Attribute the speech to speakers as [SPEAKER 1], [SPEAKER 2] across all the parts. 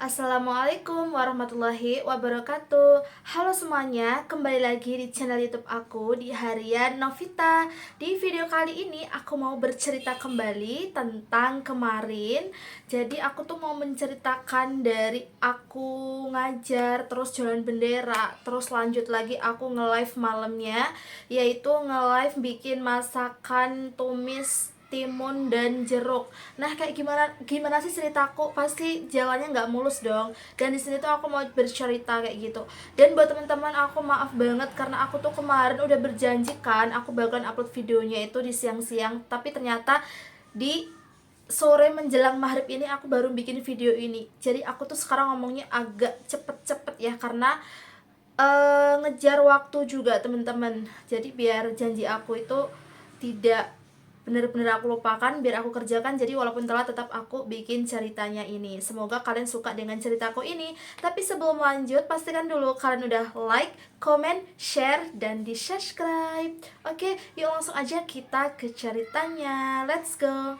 [SPEAKER 1] Assalamualaikum warahmatullahi wabarakatuh. Halo semuanya, kembali lagi di channel YouTube aku di Harian Novita. Di video kali ini aku mau bercerita kembali tentang kemarin. Jadi aku tuh mau menceritakan dari aku ngajar, terus jualan bendera, terus lanjut lagi aku nge-live malamnya, yaitu nge-live bikin masakan tumis timun dan jeruk. Nah, kayak gimana gimana sih ceritaku? Pasti jalannya nggak mulus dong. Dan di sini tuh aku mau bercerita kayak gitu. Dan buat teman-teman, aku maaf banget karena aku tuh kemarin udah berjanji kan aku bakalan upload videonya itu di siang-siang, tapi ternyata di sore menjelang maghrib ini aku baru bikin video ini. Jadi aku tuh sekarang ngomongnya agak cepet-cepet ya, karena ngejar waktu juga teman-teman. Jadi biar janji aku itu tidak bener-bener aku lupakan, biar aku kerjakan. Jadi walaupun telat tetap aku bikin ceritanya ini. Semoga kalian suka dengan ceritaku ini. Tapi sebelum lanjut, pastikan dulu kalian udah like, comment, share, dan di subscribe. Oke, yuk langsung aja kita ke ceritanya. Let's go.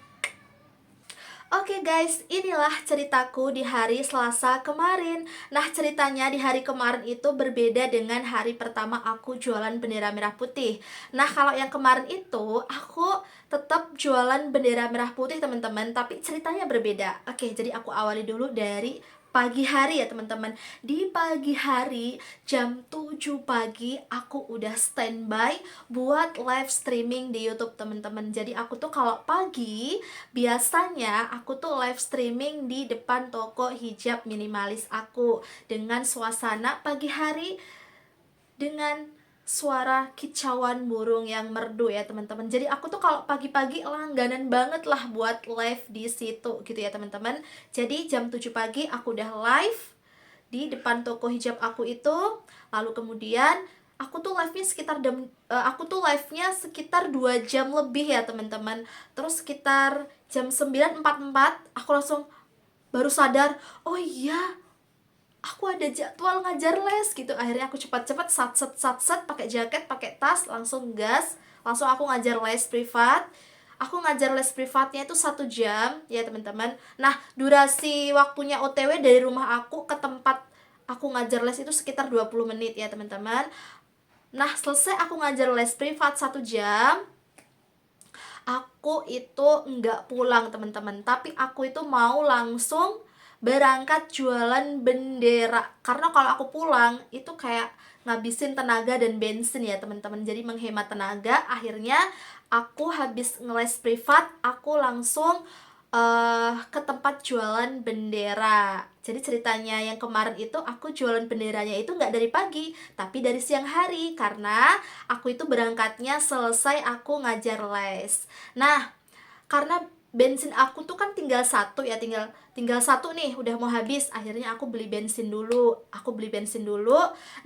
[SPEAKER 1] Oke guys, inilah ceritaku di hari Selasa kemarin. Nah, ceritanya di hari kemarin itu berbeda dengan hari pertama aku jualan bendera merah putih. Nah, kalau yang kemarin itu aku tetap jualan bendera merah putih teman-teman, tapi ceritanya berbeda. Oke, jadi aku awali dulu dari pagi hari ya teman-teman. Di pagi hari jam 7 pagi aku udah standby buat live streaming di YouTube teman-teman. Jadi aku tuh kalau pagi biasanya aku tuh live streaming di depan toko hijab minimalis aku dengan suasana pagi hari dengan suara kicauan burung yang merdu ya teman-teman. Jadi aku tuh kalau pagi-pagi langganan banget lah buat live di situ gitu ya teman-teman. Jadi jam 7 pagi aku udah live di depan toko hijab aku itu. Lalu kemudian aku tuh live-nya sekitar 2 jam lebih ya teman-teman. Terus sekitar jam 9.44 aku langsung baru sadar, oh iya, aku ada jadwal ngajar les gitu. Akhirnya aku cepat-cepat sat set pakai jaket, pakai tas, langsung gas, langsung aku ngajar les privat. Aku ngajar les privatnya itu 1 jam ya teman-teman. Nah, durasi waktunya OTW dari rumah aku ke tempat aku ngajar les itu sekitar 20 menit ya teman-teman. Nah, selesai aku ngajar les privat 1 jam, aku itu nggak pulang teman-teman, tapi aku itu mau langsung berangkat jualan bendera. Karena kalau aku pulang itu kayak ngabisin tenaga dan bensin ya teman-teman, jadi menghemat tenaga. Akhirnya aku habis ngeles privat, aku langsung ke tempat jualan bendera. Jadi ceritanya yang kemarin itu aku jualan benderanya itu nggak dari pagi, tapi dari siang hari, karena aku itu berangkatnya selesai aku ngajar les. Nah, karena bensin aku tuh kan tinggal satu ya, tinggal tinggal satu nih, udah mau habis. Akhirnya aku beli bensin dulu.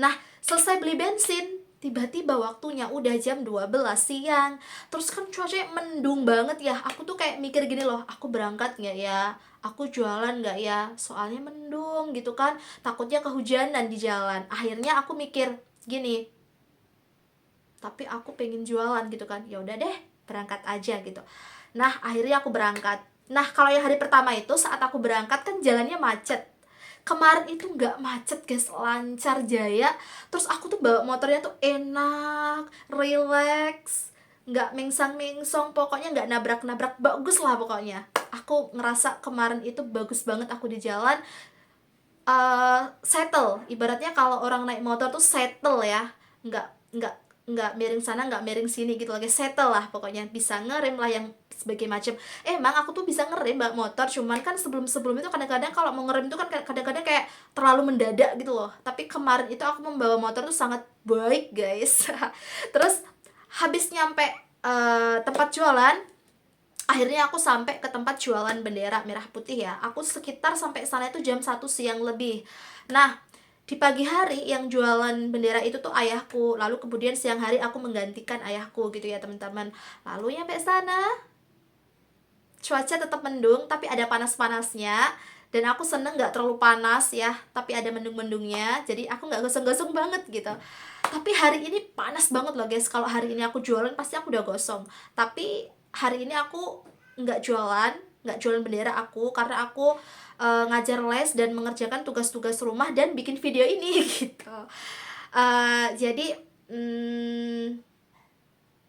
[SPEAKER 1] Nah, selesai beli bensin, tiba-tiba waktunya udah jam 12 siang. Terus kan cuacanya mendung banget ya. Aku tuh kayak mikir gini loh, aku berangkat nggak ya? Aku jualan nggak ya? Soalnya mendung gitu kan. Takutnya kehujanan di jalan. Akhirnya aku mikir gini, tapi aku pengen jualan gitu kan. Ya udah deh, berangkat aja gitu. Nah, akhirnya aku berangkat. Nah, kalau yang hari pertama itu saat aku berangkat kan jalannya macet. Kemarin itu nggak macet guys, lancar jaya. Terus aku tuh bawa motornya tuh enak, relax, nggak mengsang-mengsong, pokoknya nggak nabrak-nabrak, bagus lah pokoknya. Aku ngerasa kemarin itu bagus banget aku di jalan. Settle, ibaratnya kalau orang naik motor tuh settle ya, nggak nggak nggak miring sana nggak miring sini gitu lagi, settle lah pokoknya, bisa ngerem lah yang sebagai macam. Emang aku tuh bisa ngerem mbak motor, cuman kan sebelum itu kadang-kadang kalau mau ngerem itu kan kadang-kadang kayak terlalu mendadak gitu loh. Tapi kemarin itu aku membawa motor tuh sangat baik guys. Terus habis nyampe tempat jualan, akhirnya aku sampai ke tempat jualan bendera merah putih ya. Aku sekitar sampai sana itu jam 1 siang lebih. Nah, di pagi hari yang jualan bendera itu tuh ayahku. Lalu kemudian siang hari aku menggantikan ayahku gitu ya teman-teman. Lalu nyampe sana, cuaca tetap mendung tapi ada panas-panasnya. Dan aku seneng gak terlalu panas ya, tapi ada mendung-mendungnya. Jadi aku gak gosong-gosong banget gitu. Tapi hari ini panas banget loh guys. Kalau hari ini aku jualan pasti aku udah gosong. Tapi hari ini aku nggak jualan, nggak jualan bendera aku, karena aku ngajar les dan mengerjakan tugas-tugas rumah dan bikin video ini gitu. Jadi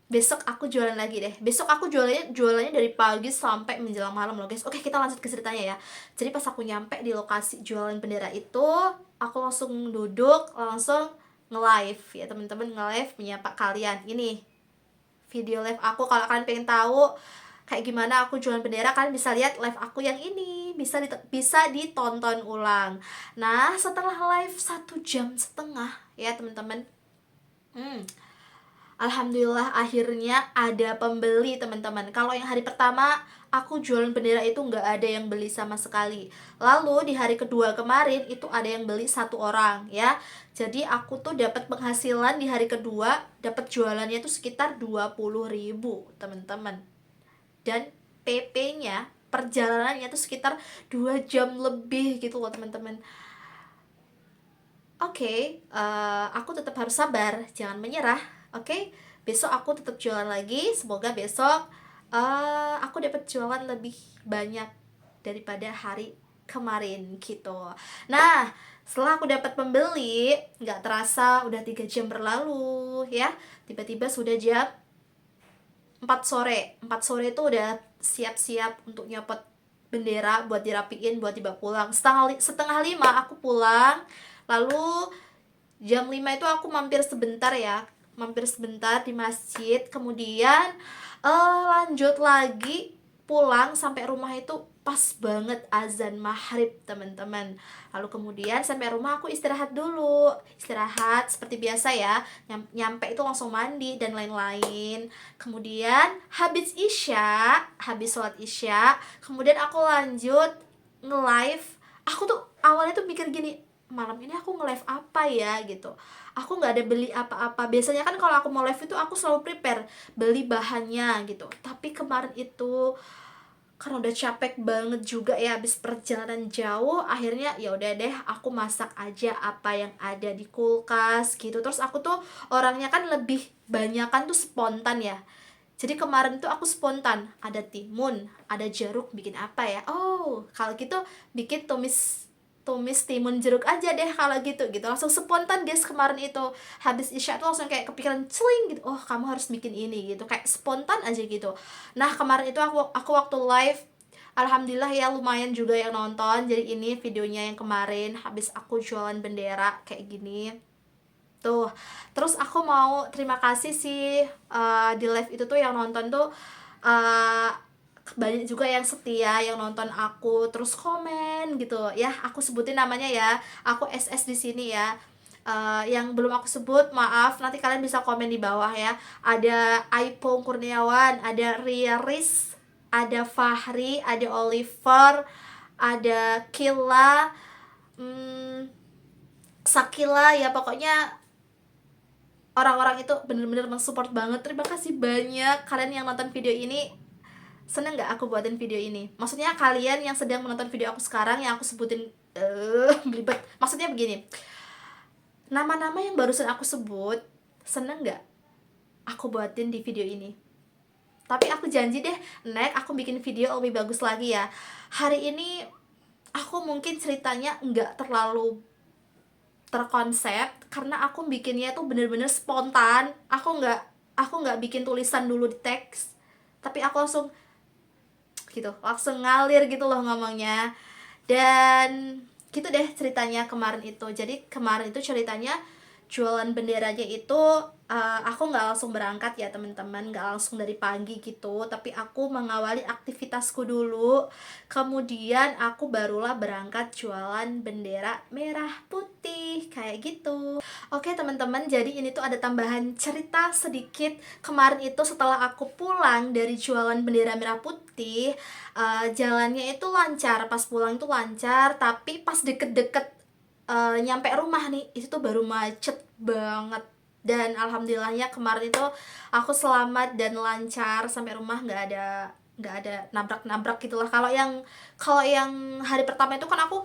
[SPEAKER 1] besok aku jualan lagi deh. Besok aku jualannya dari pagi sampai menjelang malam loh guys. Oke, kita lanjut ke ceritanya ya. Jadi pas aku nyampe di lokasi jualan bendera itu, aku langsung duduk, langsung nge-live ya teman-teman, nge-live menyapa kalian. Ini video live aku, kalau kalian pengen tahu kayak gimana aku jualan bendera, kalian bisa lihat live aku yang ini, bisa ditonton ulang. Nah, setelah live 1,5 jam ya teman-teman, alhamdulillah akhirnya ada pembeli teman-teman. Kalau yang hari pertama aku jualan bendera itu nggak ada yang beli sama sekali. Lalu di hari kedua kemarin itu ada yang beli 1 orang ya. Jadi aku tuh dapat penghasilan di hari kedua, dapat jualannya itu sekitar 20.000 teman-teman. Dan PP-nya perjalanannya tuh sekitar 2 jam lebih gitu loh teman-teman. Oke, aku tetap harus sabar, jangan menyerah. Oke, besok aku tetap jualan lagi. Semoga besok aku dapat jualan lebih banyak daripada hari kemarin gitu. Nah, setelah aku dapat pembeli, nggak terasa udah 3 jam berlalu ya. Tiba-tiba sudah jam 4 sore. 4 sore itu udah siap-siap untuk nyopot bendera buat dirapiin, buat dibawa pulang. Setengah 5 aku pulang. Lalu jam 5 itu aku mampir sebentar di masjid. Kemudian lanjut lagi pulang sampai rumah itu pas banget azan maghrib teman-teman. Lalu kemudian sampai rumah aku istirahat dulu, istirahat seperti biasa ya, nyampe itu langsung mandi dan lain-lain. Kemudian habis sholat isya, kemudian aku lanjut nge-live. Aku tuh awalnya tuh mikir gini, malam ini aku nge-live apa ya gitu. Aku nggak ada beli apa-apa. Biasanya kan kalau aku mau live itu aku selalu prepare beli bahannya gitu. Tapi kemarin itu karena udah capek banget juga ya habis perjalanan jauh, akhirnya ya udah deh aku masak aja apa yang ada di kulkas gitu. Terus aku tuh orangnya kan lebih banyakan tuh spontan ya. Jadi kemarin tuh aku spontan, ada timun, ada jeruk, bikin apa ya? Oh, kalau gitu bikin tumis timun jeruk aja deh kalau gitu langsung spontan guys. Kemarin itu habis isya tuh langsung kayak kepikiran celing gitu, oh kamu harus bikin ini gitu, kayak spontan aja gitu. Nah kemarin itu aku waktu live, alhamdulillah ya lumayan juga yang nonton. Jadi ini videonya yang kemarin habis aku jualan bendera kayak gini tuh. Terus aku mau terima kasih sih, di live itu tuh yang nonton tuh banyak juga yang setia yang nonton aku, terus komen gitu ya. Aku sebutin namanya ya, aku SS di sini ya. Yang belum aku sebut maaf, nanti kalian bisa komen di bawah ya. Ada Aipong Kurniawan, ada Riris, ada Fahri, ada Oliver, ada Kila, Sakila ya. Pokoknya orang-orang itu bener-bener mensupport banget. Terima kasih banyak kalian yang nonton video ini. Seneng gak aku buatin video ini? Maksudnya kalian yang sedang menonton video aku sekarang yang aku sebutin belibet. Maksudnya begini, nama-nama yang barusan aku sebut, seneng gak aku buatin di video ini? Tapi aku janji deh, next aku bikin video lebih bagus lagi ya. Hari ini aku mungkin ceritanya nggak terlalu terkonsep, karena aku bikinnya tuh bener-bener spontan. Aku nggak bikin tulisan dulu di teks, tapi aku langsung ngalir gitu loh ngomongnya. Dan gitu deh ceritanya kemarin itu. Jadi kemarin itu ceritanya jualan benderanya itu aku nggak langsung berangkat ya teman-teman, nggak langsung dari pagi gitu, tapi aku mengawali aktivitasku dulu, kemudian aku barulah berangkat jualan bendera merah putih kayak gitu. Oke teman-teman, jadi ini tuh ada tambahan cerita sedikit. Kemarin itu setelah aku pulang dari jualan bendera merah putih, jalannya itu lancar, pas pulang itu lancar, tapi pas deket-deket nyampe rumah nih, itu tuh baru macet banget. Dan alhamdulillahnya kemarin itu aku selamat dan lancar sampai rumah, nggak ada nabrak gitulah. Kalau yang hari pertama itu kan aku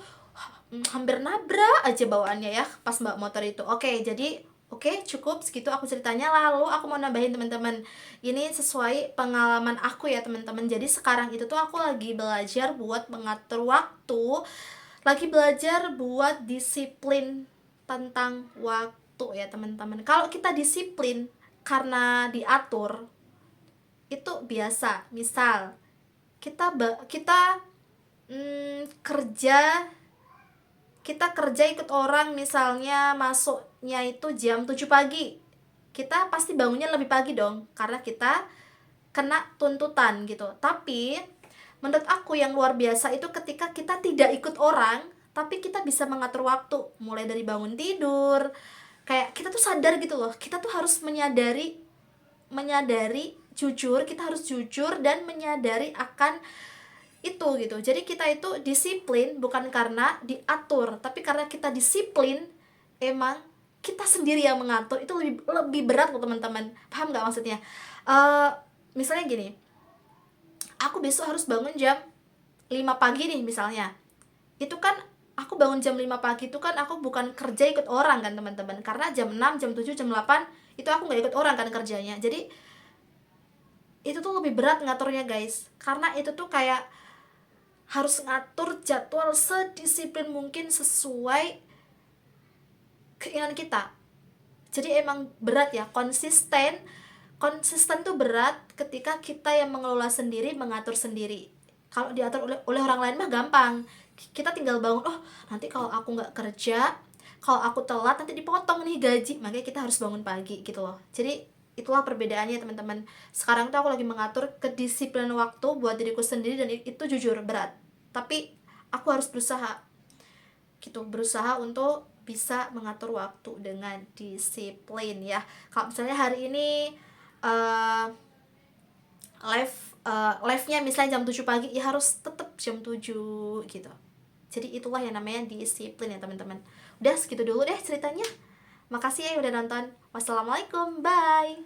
[SPEAKER 1] hampir nabrak aja bawaannya ya pas mbak motor itu. Oke, jadi Oke, cukup segitu aku ceritanya. Lalu aku mau nambahin teman-teman. Ini sesuai pengalaman aku ya teman-teman. Jadi sekarang itu tuh aku lagi belajar buat mengatur waktu, lagi belajar buat disiplin tentang waktu ya teman-teman. Kalau kita disiplin karena diatur itu biasa. Misal kita kerja, ikut orang, misalnya masuknya itu jam 7 pagi, kita pasti bangunnya lebih pagi dong karena kita kena tuntutan gitu. Tapi menurut aku yang luar biasa itu ketika kita tidak ikut orang tapi kita bisa mengatur waktu, mulai dari bangun tidur. Kayak kita tuh sadar gitu loh, kita tuh harus menyadari jujur, kita harus jujur dan menyadari akan itu gitu. Jadi kita itu disiplin bukan karena diatur, tapi karena kita disiplin, emang kita sendiri yang mengatur. Itu lebih lebih berat loh teman-teman. Paham nggak maksudnya? Eh Misalnya gini, aku besok harus bangun jam 5 pagi nih misalnya. Itu kan aku bangun jam 5 pagi itu kan aku bukan kerja ikut orang kan teman-teman. Karena jam 6 jam 7 jam 8 itu aku nggak ikut orang kan kerjanya. Jadi itu tuh lebih berat ngaturnya guys. Karena itu tuh kayak harus ngatur jadwal sedisiplin mungkin sesuai keinginan kita. Jadi emang berat ya, konsisten tuh berat ketika kita yang mengelola sendiri, mengatur sendiri. Kalau diatur oleh orang lain mah gampang, kita tinggal bangun, oh nanti kalau aku nggak kerja, kalau aku telat nanti dipotong nih gaji, makanya kita harus bangun pagi gitu loh. Jadi itulah perbedaannya teman-teman. Sekarang tuh aku lagi mengatur kedisiplinan waktu buat diriku sendiri, dan itu jujur berat, tapi aku harus berusaha gitu, berusaha untuk bisa mengatur waktu dengan disiplin ya. Kalau misalnya hari ini uh, live-nya misalnya jam 7 pagi, ya harus tetap jam 7 gitu. Jadi itulah yang namanya disiplin ya teman-teman. Udah segitu dulu deh ceritanya. Makasih ya udah nonton. Wassalamualaikum, bye.